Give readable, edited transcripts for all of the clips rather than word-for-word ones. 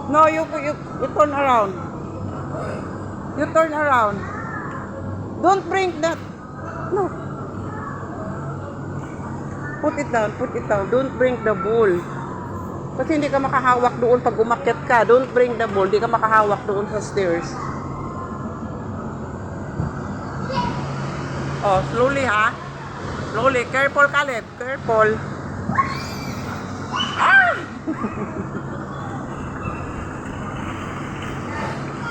No, you turn around. You turn around. Don't bring that. No. Put it down, put it down. Don't bring the ball. Kasi hindi ka makahawak doon pag umakyat ka. Don't bring the ball. Hindi ka makahawak doon sa stairs. Oh, slowly ha. Slowly. Careful, Caleb. Careful. Ah!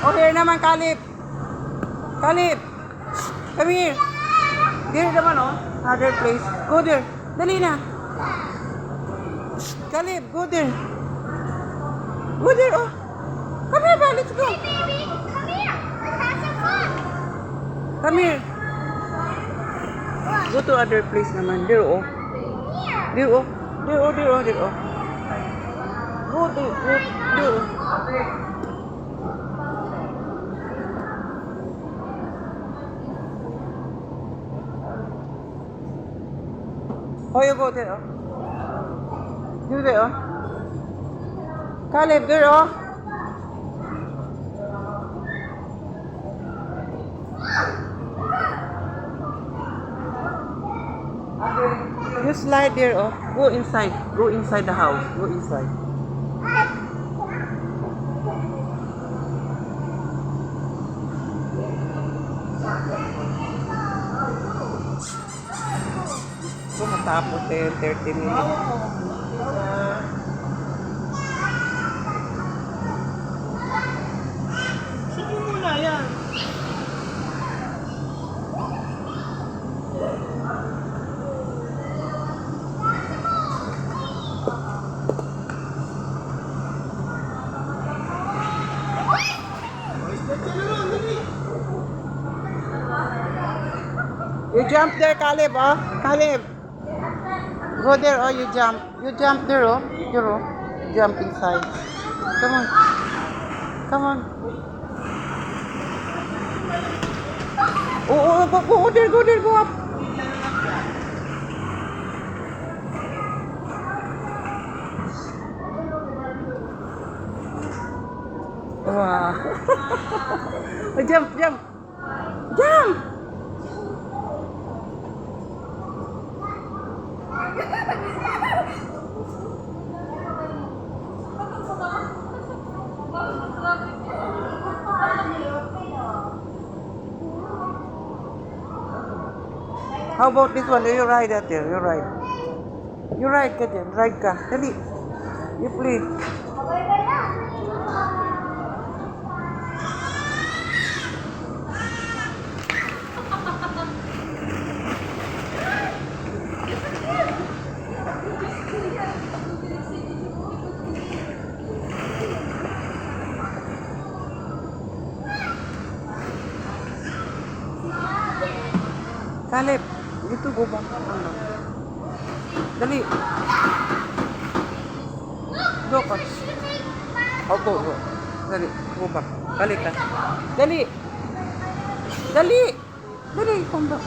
Oh, here naman, Caleb. Caleb. Come here. There naman, oh. Other place. Go there. Dali na. Caleb, go there. Go there, oh. Come here, ba? Let's go. Hey, baby, come here. Let's have some fun. Come here. Go to other place naman. There, oh. Here. There, oh. There, oh, there, oh, there, oh. Go there, there, oh. Oh, you go there, oh. You there, oh. Caleb, there, oh. You slide there, oh. Go inside. Go inside the house. Go inside. So, matapos 30 minutes. Sige muna yan. You jump there, Caleb, oh. Caleb. Go there, oh, you jump. You jump there, oh. There, oh. Jump inside. Come on. Come on. Oh, go there, go up. Wow. Oh, jump. Jump. How about this one? You ride out there. You ride. You ride ka dyan. Ride ka. Dali. You play. Caleb, dito go back. Dali. Go ka. Oh, go. Dali, go back. Balik ka. Dali. Come back.